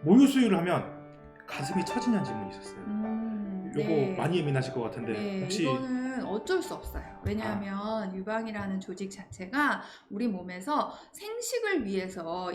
모유 수유를 하면 가슴이 처지냐는 질문이 있었어요. 요거 네. 많이 예민하실 것 같은데 네, 혹시 이거는 어쩔 수 없어요. 왜냐하면 유방이라는 조직 자체가 우리 몸에서 생식을 위해서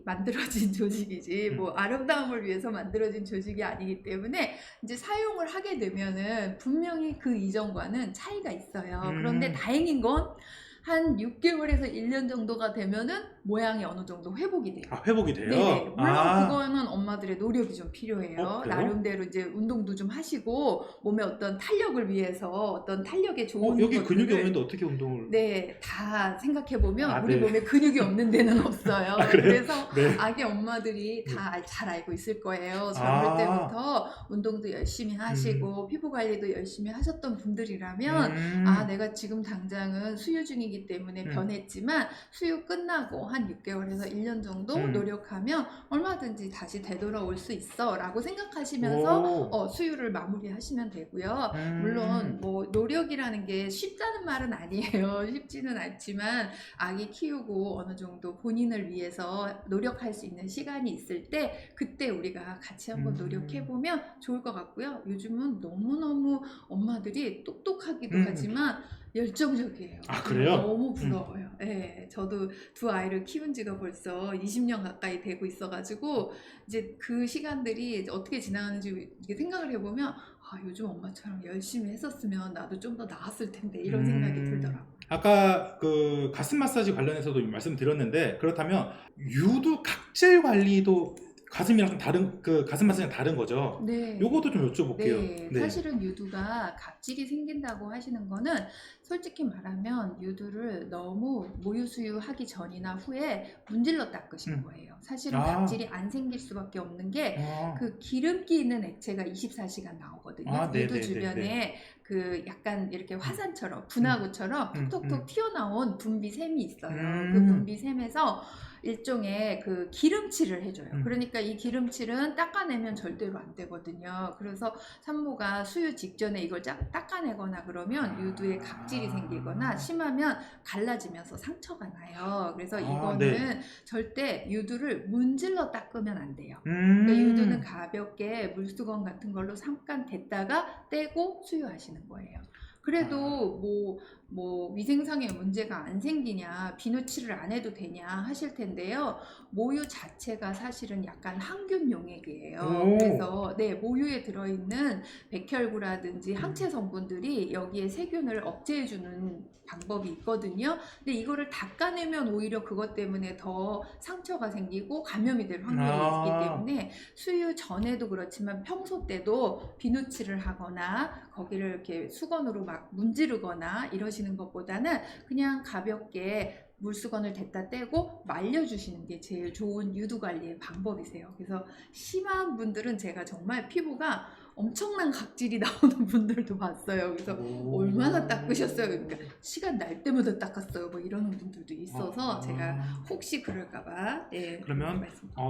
만들어진 조직이지 뭐 아름다움을 위해서 만들어진 조직이 아니기 때문에 이제 사용을 하게 되면은 분명히 그 이전과는 차이가 있어요. 그런데 다행인 건 한 6개월에서 1년 정도가 되면은 모양이 어느 정도 회복이 돼요. 회복이 돼요? 네네. 물론 아. 그거는 엄마들의 노력이 좀 필요해요. 그래요? 나름대로 이제 운동도 좀 하시고 몸의 어떤 탄력을 위해서 어떤 탄력에 좋은 여기 근육이 것들을 없는데 어떻게 운동을? 네, 다 생각해 보면 우리 네. 몸에 근육이 없는 데는 없어요. 그래요? 그래서 네. 아기 엄마들이 다 잘 알고 있을 거예요. 젊을 때부터 운동도 열심히 하시고 피부 관리도 열심히 하셨던 분들이라면 아, 내가 지금 당장은 수유 중이기 때문에 변했지만 수유 끝나고 한 6개월에서 1년 정도 노력하면 얼마든지 다시 되돌아올 수 있어 라고 생각하시면서 수유를 마무리하시면 되고요. 물론 뭐 노력이라는 게 쉽다는 말은 아니에요. 쉽지는 않지만 아기 키우고 어느 정도 본인을 위해서 노력할 수 있는 시간이 있을 때 그때 우리가 같이 한번 노력해보면 좋을 것 같고요. 요즘은 너무너무 엄마들이 똑똑하기도 하지만 열정적이에요. 아, 그래요? 너무 부러워요. 네, 저도 두 아이를 키운 지가 벌써 20년 가까이 되고 있어가지고 이제 그 시간들이 어떻게 지나가는지 이렇게 생각을 해보면 아, 요즘 엄마처럼 열심히 했었으면 나도 좀 더 나았을 텐데 이런 생각이 들더라고요. 아까 그 가슴 마사지 관련해서도 말씀드렸는데 그렇다면 유두 각질 관리도 가슴이랑 다른 그 가슴 마사지랑 다른 거죠? 네. 요것도 좀 여쭤볼게요. 네. 사실은 유두가 각질이 생긴다고 하시는 거는 솔직히 말하면 유두를 너무 모유 수유하기 전이나 후에 문질러 닦으신 거예요. 사실은 각질이 안 생길 수밖에 없는 게 그 기름기 있는 액체가 24시간 나오거든요. 유두 주변에 그 약간 이렇게 화산처럼 분화구처럼 톡톡톡 튀어나온 분비샘이 있어요. 그 분비샘에서 일종의 그 기름칠을 해줘요. 그러니까 이 기름칠은 닦아내면 절대로 안 되거든요. 그래서 산모가 수유 직전에 이걸 닦아내거나 그러면 유두에 각질이 생기거나 심하면 갈라지면서 상처가 나요. 그래서 이거는 절대 유두를 문질러 닦으면 안 돼요. 그러니까 유두는 가볍게 물수건 같은 걸로 잠깐 댔다가 떼고 수유하시는 거예요. 그래도 뭐 위생상의 문제가 안 생기냐, 비누칠을 안 해도 되냐 하실 텐데요. 모유 자체가 사실은 약간 항균 용액이에요. 그래서 네, 모유에 들어있는 백혈구라든지 항체 성분들이 여기에 세균을 억제해주는 방법이 있거든요. 근데 이거를 닦아내면 오히려 그것 때문에 더 상처가 생기고 감염이 될 확률이 있기 때문에 수유 전에도 그렇지만 평소 때도 비누칠을 하거나 거기를 이렇게 수건으로 막 문지르거나 이러시는 것보다는 그냥 가볍게 물수건을 댔다 떼고 말려주시는 게 제일 좋은 유두 관리의 방법이세요. 그래서 심한 분들은 제가 정말 피부가 엄청난 각질이 나오는 분들도 봤어요. 그래서 얼마나 닦으셨어요? 그러니까 시간 날 때마다 닦았어요. 뭐 이러는 분들도 있어서 제가 혹시 그럴까봐 그러면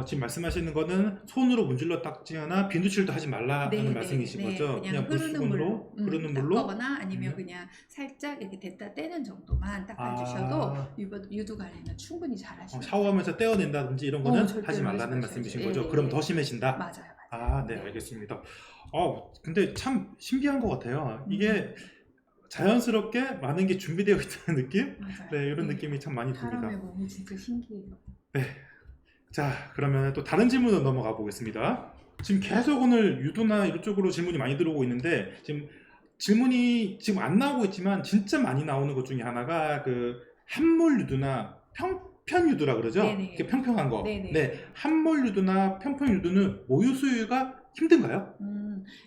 지금 말씀하시는 거는 손으로 문질러 닦거나 비누칠도 하지 말라는 말씀이신 거죠? 그냥 흐르는 물로 닦거나 아니면 그냥 살짝 이렇게 댔다 떼는 정도만 닦아주셔도 유두 관리는 충분히 잘 하시면 샤워하면서 떼어낸다든지 이런 거는 하지 말라는 말씀이신 거죠? 그럼 더 심해진다? 맞아요. 네, 알겠습니다. 근데 참 신기한 것 같아요. 이게 자연스럽게 많은 게 준비되어 있다는 느낌? 맞아요. 네, 이런 느낌이 참 많이 듭니다. 사람의 몸이 진짜 신기해요. 네. 자, 그러면 또 다른 질문으로 넘어가 보겠습니다. 지금 계속 오늘 유두나 이런 쪽으로 질문이 많이 들어오고 있는데 지금 질문이 지금 안 나오고 있지만 진짜 많이 나오는 것 중에 하나가 그 함몰 유두나 평편 유두라 그러죠? 이렇게 평평한 거. 네, 함몰 유두나 평평 유두는 모유 수유가 힘든가요?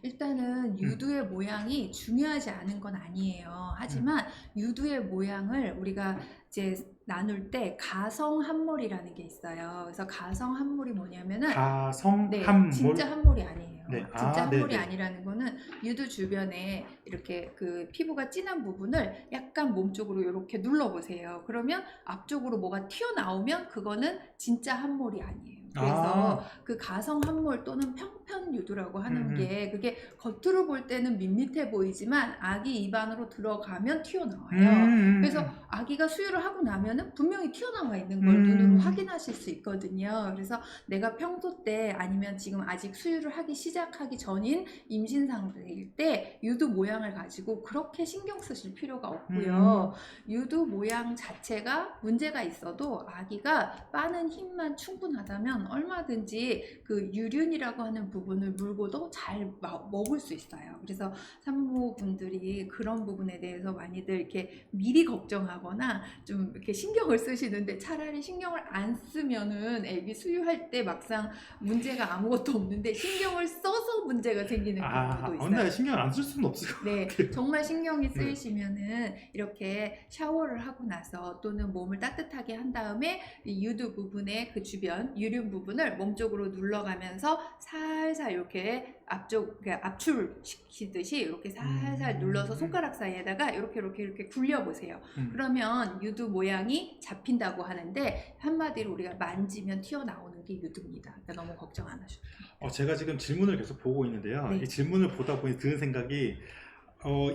일단은 유두의 모양이 중요하지 않은 건 아니에요. 하지만 유두의 모양을 우리가 이제 나눌 때 가성 함몰이라는 게 있어요. 그래서 가성 함몰이 뭐냐면은 가성 함몰? 진짜 함몰이 아니에요. 네. 진짜 함몰이 네네. 아니라는 거는 유두 주변에 이렇게 그 피부가 진한 부분을 약간 몸 쪽으로 이렇게 눌러보세요. 그러면 앞쪽으로 뭐가 튀어나오면 그거는 진짜 함몰이 아니에요. 그래서 아, 그 가성 함몰 또는 평편 유두라고 하는 음, 게 그게 겉으로 볼 때는 밋밋해 보이지만 아기 입안으로 들어가면 음, 튀어나와요. 그래서 음, 아기가 수유를 하고 나면은 분명히 튀어나와 있는 걸 눈으로 음, 확인하실 수 있거든요. 그래서 내가 평소 때 아니면 지금 아직 수유를 하기 시작하기 전인 임신 상태일 때 유두 모양을 가지고 그렇게 신경 쓰실 필요가 없고요. 음, 유두 모양 자체가 문제가 있어도 아기가 빠는 힘만 충분하다면 얼마든지 그 유륜이라고 하는 부분을 물고도 잘 먹을 수 있어요. 그래서 산모분들이 그런 부분에 대해서 많이들 이렇게 미리 걱정하거나 좀 이렇게 신경을 쓰시는데 차라리 신경을 안 쓰면은 애기 수유할 때 막상 문제가 아무것도 없는데 신경을 써서 문제가 생기는 경우도 근데 있어요. 신경 안 쓸 수는 없을 것 네, 같아요. 정말 신경이 네. 쓰이시면은 이렇게 샤워를 하고 나서 또는 몸을 따뜻하게 한 다음에 이 유두 부분의 그 주변 유륜 부분을 몸 쪽으로 눌러가면서 살살 이렇게 앞쪽 압출시키듯이 이렇게 살살 눌러서 손가락 사이에다가 이렇게 굴려보세요. 음. 그러면 유두 모양이 잡힌다고 하는데 한마디로 우리가 만지면 튀어나오는 게 유두입니다. 그러니까 너무 걱정 안 하셔도 돼요. 제가 지금 질문을 계속 보고 있는데요. 네. 이 질문을 보다 보니 드는 생각이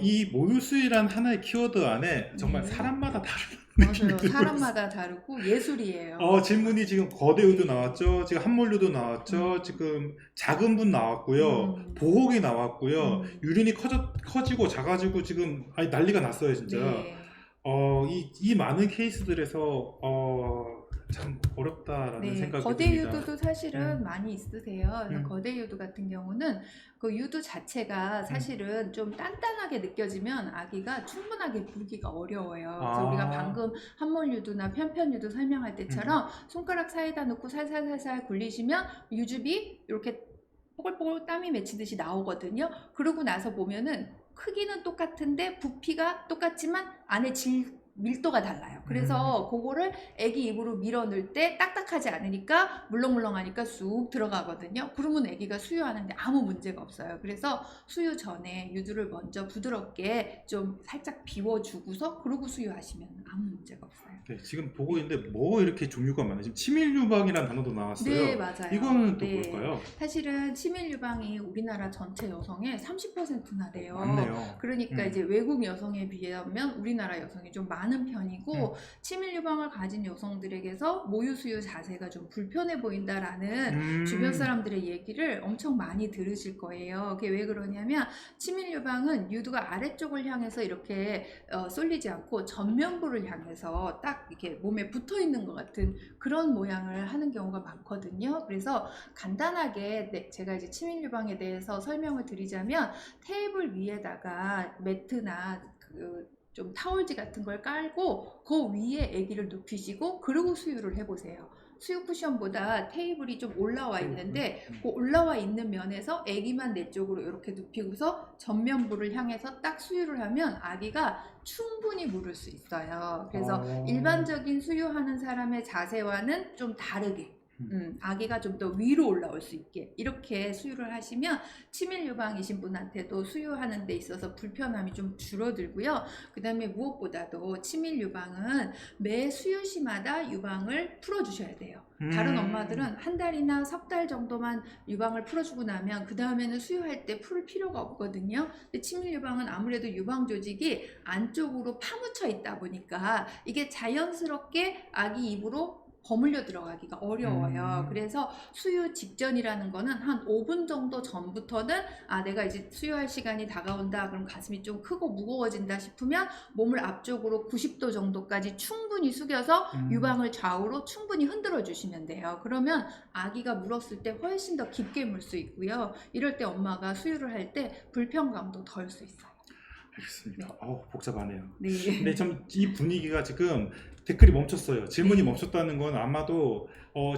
이 모유수유란 하나의 키워드 안에 정말 네. 사람마다 다른 맞아요. 느낌이 들고 있어요. 사람마다 다르고 예술이에요. 질문이 지금 거대유도 나왔죠. 지금 함몰유도 나왔죠. 음. 지금 작은 분 나왔고요. 보호기 나왔고요. 유륜이 커지고 작아지고 지금 난리가 났어요, 진짜. 네. 이 많은 케이스들에서 참 어렵다라는 네, 생각이 거대 듭니다. 유두도 사실은 음, 많이 있으세요. 그래서 음, 거대 유두 같은 경우는 그 유두 자체가 사실은 좀 단단하게 느껴지면 아기가 충분하게 불기가 어려워요. 그래서 우리가 방금 함몰 유두나 편편 유두 설명할 때처럼 손가락 사이에다 놓고 살살살살 굴리시면 유즙이 이렇게 뽀글뽀글 땀이 맺히듯이 나오거든요. 그러고 나서 보면은 크기는 똑같은데 부피가 똑같지만 안에 밀도가 달라요. 그래서 그거를 애기 입으로 밀어 넣을 때 딱딱하지 않으니까 물렁물렁하니까 쑥 들어가거든요. 그러면 애기가 수유하는데 아무 문제가 없어요. 그래서 수유 전에 유두를 먼저 부드럽게 좀 살짝 비워주고서 그러고 수유하시면 아무 문제가 없어요. 네, 지금 보고 있는데 뭐 이렇게 종류가 많아요. 지금 치밀 유방이라는 단어도 나왔어요. 네, 맞아요. 이거는 또 네. 뭘까요? 사실은 치밀 유방이 우리나라 전체 여성의 30%나 돼요. 맞네요. 그러니까 이제 외국 여성에 비하면 우리나라 여성이 좀 많은 편이고 치밀 유방을 가진 여성들에게서 모유 수유 자세가 좀 불편해 보인다라는 주변 사람들의 얘기를 엄청 많이 들으실 거예요. 그게 왜 그러냐면 치밀 유방은 유두가 아래쪽을 향해서 이렇게 쏠리지 않고 전면부를 향해서 딱 이렇게 몸에 붙어 있는 것 같은 그런 모양을 하는 경우가 많거든요. 그래서 간단하게 제가 이제 치밀 유방에 대해서 설명을 드리자면 테이블 위에다가 매트나 좀 타월지 같은 걸 깔고 그 위에 아기를 눕히시고 그러고 수유를 해보세요. 수유 쿠션보다 테이블이 좀 올라와 있는데 그 올라와 있는 면에서 아기만 내 쪽으로 이렇게 눕히고서 전면부를 향해서 딱 수유를 하면 아기가 충분히 물을 수 있어요. 그래서 일반적인 수유하는 사람의 자세와는 좀 다르게 아기가 좀 더 위로 올라올 수 있게 이렇게 수유를 하시면 치밀 유방이신 분한테도 수유하는 데 있어서 불편함이 좀 줄어들고요. 그 다음에 무엇보다도 치밀 유방은 매 수유시마다 유방을 풀어주셔야 돼요. 다른 엄마들은 한 달이나 석 달 정도만 유방을 풀어주고 나면 그 다음에는 수유할 때 풀 필요가 없거든요. 근데 치밀 유방은 아무래도 유방 조직이 안쪽으로 파묻혀 있다 보니까 이게 자연스럽게 아기 입으로 버물려 들어가기가 어려워요. 그래서 수유 직전이라는 거는 한 5분 정도 전부터는 내가 이제 수유할 시간이 다가온다. 그럼 가슴이 좀 크고 무거워진다 싶으면 몸을 앞쪽으로 90도 정도까지 충분히 숙여서 유방을 좌우로 충분히 흔들어 주시면 돼요. 그러면 아기가 물었을 때 훨씬 더 깊게 물 수 있고요. 이럴 때 엄마가 수유를 할 때 불편감도 덜 수 있어요. 알겠습니다. 복잡하네요. 네. 근데 좀 이 분위기가 지금 댓글이 멈췄어요. 질문이 네. 멈췄다는 건 아마도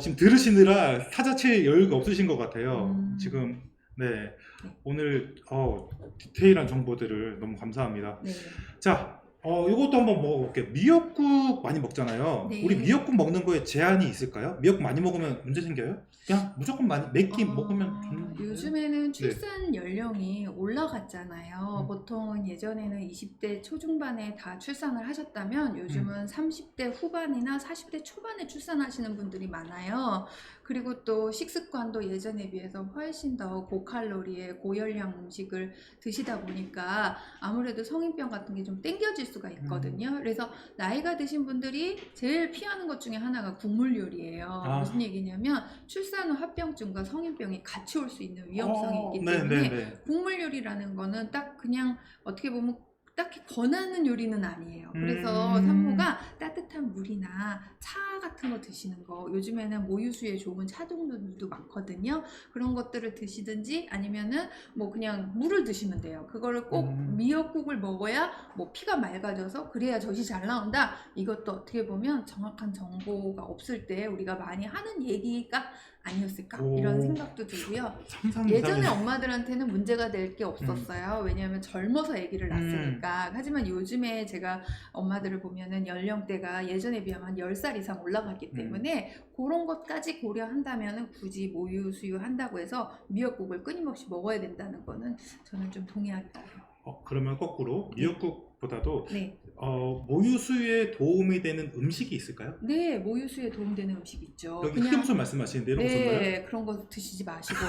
지금 들으시느라 타자체 여유가 없으신 것 같아요. 지금 오늘 디테일한 정보들을 너무 감사합니다. 네. 자, 이것도 한번 먹어볼게요. 미역국 많이 먹잖아요. 네. 우리 미역국 먹는 거에 제한이 있을까요? 미역국 많이 먹으면 문제 생겨요? 그냥 무조건 많이 몇 끼 먹으면 좋은 요즘에는 출산 연령이 올라갔잖아요. 음. 보통 예전에는 20대 초중반에 다 출산을 하셨다면 요즘은 30대 후반이나 40대 초반에 출산하시는 분들이 많아요. 그리고 또 식습관도 예전에 비해서 훨씬 더 고칼로리의 고열량 음식을 드시다 보니까 아무래도 성인병 같은 게 좀 땡겨질 수가 있거든요. 그래서 나이가 드신 분들이 제일 피하는 것 중에 하나가 국물 요리예요. 무슨 얘기냐면 출산 후 합병증과 성인병이 같이 올 수 있는 위험성이 있기 때문에 국물 요리라는 거는 딱 그냥 어떻게 보면 딱히 권하는 요리는 아니에요. 그래서 산모가 따뜻한 물이나 차 같은 거 드시는 거, 요즘에는 모유수에 좋은 차 종류도 많거든요. 그런 것들을 드시든지 아니면은 뭐 그냥 물을 드시면 돼요. 그거를 꼭 미역국을 먹어야 뭐 피가 맑아져서 그래야 젖이 잘 나온다. 이것도 어떻게 보면 정확한 정보가 없을 때 우리가 많이 하는 얘기가 아니었을까 이런 생각도 들고요. 예전에 엄마들한테는 문제가 될 게 없었어요. 왜냐하면 젊어서 아기를 낳았으니까. 하지만 요즘에 제가 엄마들을 보면은 연령대가 예전에 비하면 한 10살 이상 올라갔기 때문에 그런 것까지 고려한다면 굳이 모유 수유한다고 해서 미역국을 끊임없이 먹어야 된다는 거는 저는 좀 동의하기 어려워요. 그러면 거꾸로 미역국보다도 네. 모유 수유에 도움이 되는 음식이 있을까요? 네, 모유 수유에 도움되는 음식 있죠. 여기 흑염소 말씀하시는데 이런 거 좋나요? 네, 그런 거 드시지 마시고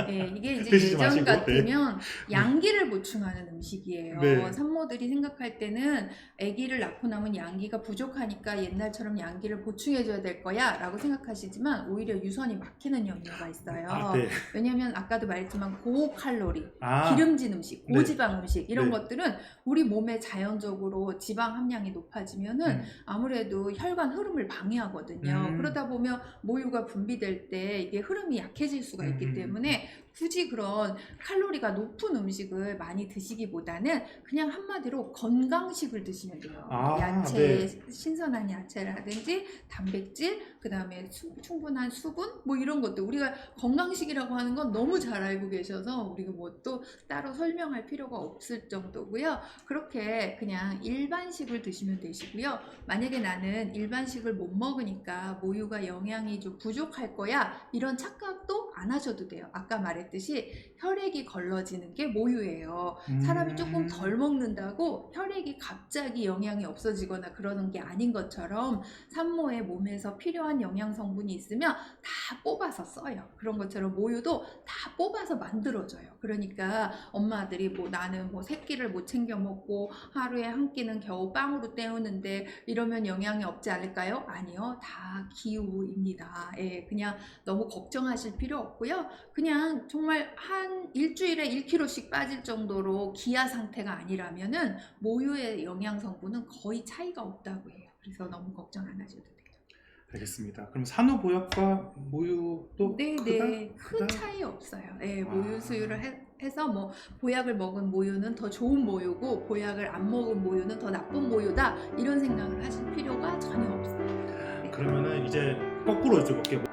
네, 이게 이제 드시지 예전 마시고, 같으면 양기를 보충하는 음식이에요. 네. 산모들이 생각할 때는 아기를 낳고 나면 양기가 부족하니까 옛날처럼 양기를 보충해줘야 될 거야 라고 생각하시지만 오히려 유선이 막히는 염려가 있어요. 네. 왜냐면 아까도 말했지만 고칼로리, 아, 기름진 음식, 고지방 네. 음식 이런 네. 것들은 우리 몸에 자연적으로 지방 함량이 높아지면은 아무래도 혈관 흐름을 방해하거든요. 그러다 보면 모유가 분비될 때 이게 흐름이 약해질 수가 있기 때문에 굳이 그런 칼로리가 높은 음식을 많이 드시기보다는 그냥 한마디로 건강식을 드시면 돼요. 야채, 네. 신선한 야채라든지 단백질, 그 다음에 충분한 수분 뭐 이런 것들 우리가 건강식이라고 하는 건 너무 잘 알고 계셔서 우리가 뭐 또 따로 설명할 필요가 없을 정도고요. 그렇게 그냥 일반식을 드시면 되시고요. 만약에 나는 일반식을 못 먹으니까 모유가 영양이 좀 부족할 거야 이런 착각도 안 하셔도 돼요. 아까 말했듯이 혈액이 걸러지는 게 모유예요. 사람이 조금 덜 먹는다고 혈액이 갑자기 영양이 없어지거나 그러는 게 아닌 것처럼 산모의 몸에서 필요한 영양 성분이 있으면 다 뽑아서 써요. 그런 것처럼 모유도 다 뽑아서 만들어져요. 그러니까 엄마들이 뭐 나는 뭐 새끼를 못 챙겨 먹고 하루에 한 끼는 겨우 빵으로 때우는데 이러면 영양이 없지 않을까요? 아니요. 다 기우입니다. 예, 그냥 너무 걱정하실 필요 없고요. 그냥 정말 한 일주일에 1kg씩 빠질 정도로 기아 상태가 아니라면은 모유의 영양 성분은 거의 차이가 없다고 해요. 그래서 너무 걱정 안 하셔도 돼요. 알겠습니다. 그럼 산후보약과 모유도 네, 큰 차이 없어요. 네, 모유 수유를 해서 뭐 보약을 먹은 모유는 더 좋은 모유고 보약을 안 먹은 모유는 더 나쁜 모유다 이런 생각을 하실 필요가 전혀 없어요. 네. 그러면은 이제 거꾸로 여쭤볼게요.